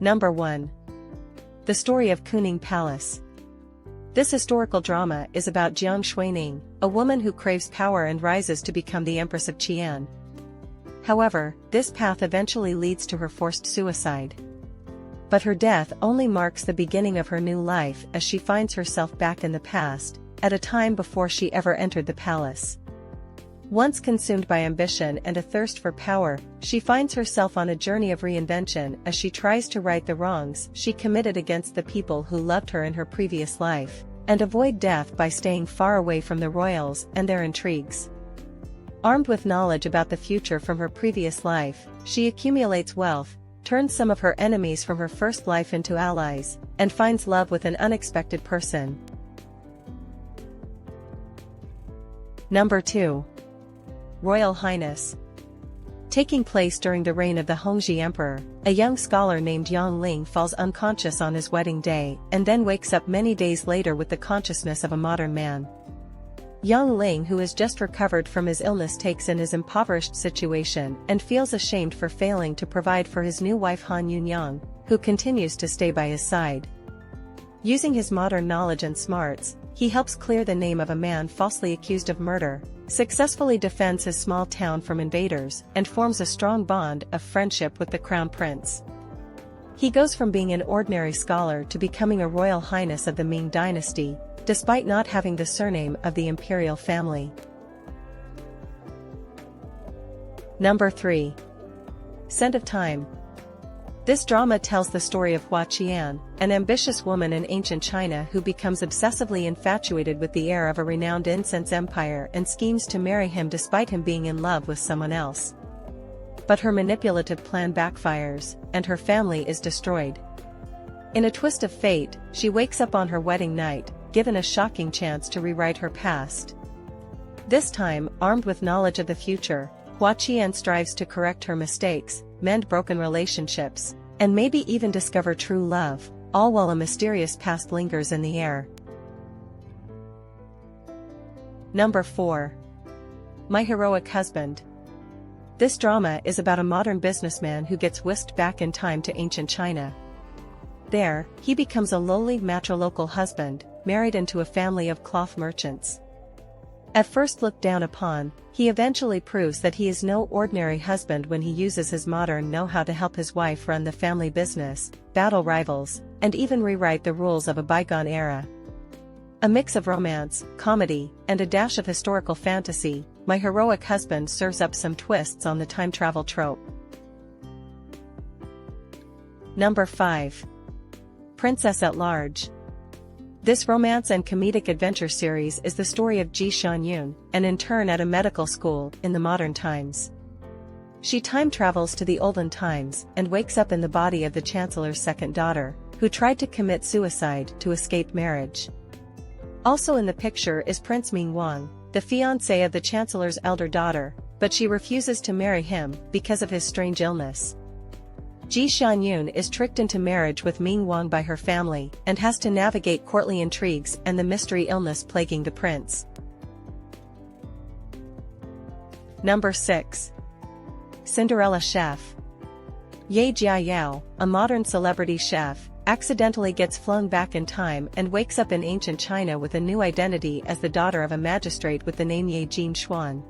Number 1. The Story of Kuning Palace. This historical drama is about Jiang Shuining, a woman who craves power and rises to become the Empress of Qian. However, this path eventually leads to her forced suicide. But her death only marks the beginning of her new life as she finds herself back in the past, at a time before she ever entered the palace. Once consumed by ambition and a thirst for power, she finds herself on a journey of reinvention as she tries to right the wrongs she committed against the people who loved her in her previous life, and avoid death by staying far away from the royals and their intrigues. Armed with knowledge about the future from her previous life, she accumulates wealth, turns some of her enemies from her first life into allies, and finds love with an unexpected person. Number 2. Royal Highness. Taking place during the reign of the Hongzhi Emperor, a young scholar named Yang Ling falls unconscious on his wedding day and then wakes up many days later with the consciousness of a modern man. Yang Ling, who has just recovered from his illness, takes in his impoverished situation and feels ashamed for failing to provide for his new wife Han Yunyang, who continues to stay by his side. Using his modern knowledge and smarts, he helps clear the name of a man falsely accused of murder, successfully defends his small town from invaders, and forms a strong bond of friendship with the crown prince. He goes from being an ordinary scholar to becoming a royal highness of the Ming dynasty, despite not having the surname of the imperial family. Number 3. Scent of Time. This drama tells the story of Hua Qian, an ambitious woman in ancient China who becomes obsessively infatuated with the heir of a renowned incense empire and schemes to marry him despite him being in love with someone else. But her manipulative plan backfires, and her family is destroyed. In a twist of fate, she wakes up on her wedding night, given a shocking chance to rewrite her past. This time, armed with knowledge of the future, Hua Qian strives to correct her mistakes, mend broken relationships, and maybe even discover true love, all while a mysterious past lingers in the air. Number 4. My Heroic Husband. This drama is about a modern businessman who gets whisked back in time to ancient China. There, he becomes a lowly matrilocal husband, married into a family of cloth merchants. At first looked down upon, he eventually proves that he is no ordinary husband when he uses his modern know-how to help his wife run the family business, battle rivals, and even rewrite the rules of a bygone era. A mix of romance, comedy, and a dash of historical fantasy, My Heroic Husband serves up some twists on the time travel trope. Number 5. Princess at Large. This romance and comedic adventure series is the story of Ji Chongyun, an intern at a medical school in the modern times. She time travels to the olden times and wakes up in the body of the chancellor's second daughter, who tried to commit suicide to escape marriage. Also in the picture is Prince Mingwang, the fiancé of the chancellor's elder daughter, but she refuses to marry him because of his strange illness. Ji Chongyun is tricked into marriage with Mingwang by her family and has to navigate courtly intrigues and the mystery illness plaguing the prince. Number 6. Cinderella Chef. Ye Jiayao, a modern celebrity chef, accidentally gets flown back in time and wakes up in ancient China with a new identity as the daughter of a magistrate with the name Ye Jinshuan.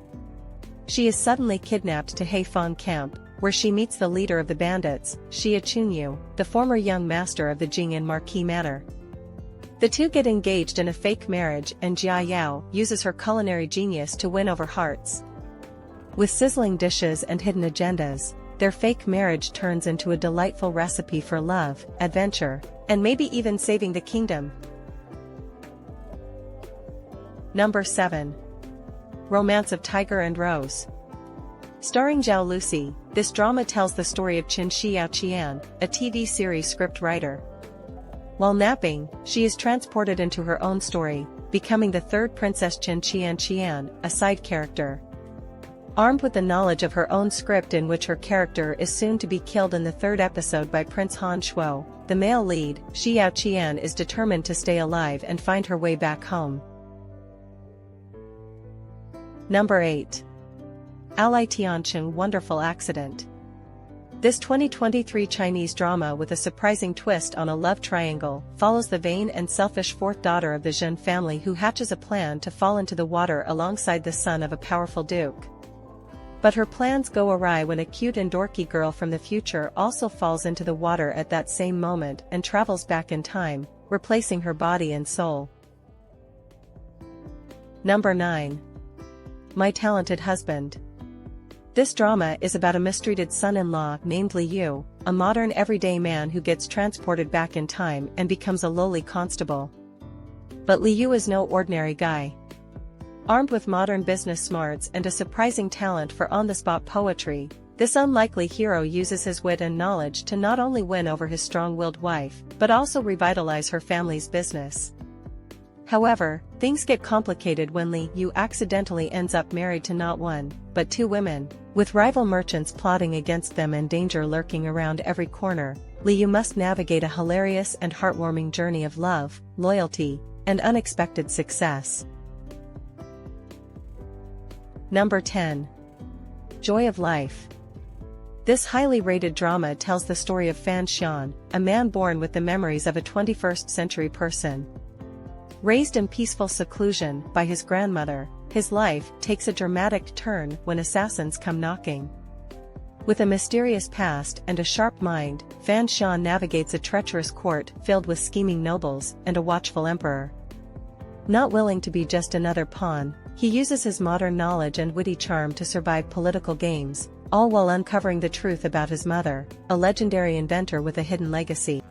She is suddenly kidnapped to Heifang Camp, where she meets the leader of the bandits, Xia Chunyu, the former young master of the Jing'an Marquis Manor. The two get engaged in a fake marriage and Jia Yao uses her culinary genius to win over hearts. With sizzling dishes and hidden agendas, their fake marriage turns into a delightful recipe for love, adventure, and maybe even saving the kingdom. Number 7. Romance of Tiger and Rose. Starring Zhao Lucy, this drama tells the story of Qin Xiaoqian, a TV series script writer. While napping, she is transported into her own story, becoming the third Princess Qin Qian, a side character. Armed with the knowledge of her own script in which her character is soon to be killed in the third episode by Prince Han Shuo, the male lead, Xiaoqian is determined to stay alive and find her way back home. Number 8. Ally Tiancheng Wonderful Accident. This 2023 Chinese drama with a surprising twist on a love triangle follows the vain and selfish fourth daughter of the Zhen family who hatches a plan to fall into the water alongside the son of a powerful duke. But her plans go awry when a cute and dorky girl from the future also falls into the water at that same moment and travels back in time, replacing her body and soul. Number 9. My Talented Husband. This drama is about a mistreated son-in-law named Liu, a modern everyday man who gets transported back in time and becomes a lowly constable. But Liu is no ordinary guy. Armed with modern business smarts and a surprising talent for on-the-spot poetry, this unlikely hero uses his wit and knowledge to not only win over his strong-willed wife, but also revitalize her family's business. However, things get complicated when Liu accidentally ends up married to not one, but two women. With rival merchants plotting against them and danger lurking around every corner, Liu must navigate a hilarious and heartwarming journey of love, loyalty, and unexpected success. Number 10. Joy of Life. This highly rated drama tells the story of Fan Xian, a man born with the memories of a 21st century person. Raised in peaceful seclusion by his grandmother, his life takes a dramatic turn when assassins come knocking. With a mysterious past and a sharp mind, Fan Xian navigates a treacherous court filled with scheming nobles and a watchful emperor. Not willing to be just another pawn, he uses his modern knowledge and witty charm to survive political games, all while uncovering the truth about his mother, a legendary inventor with a hidden legacy.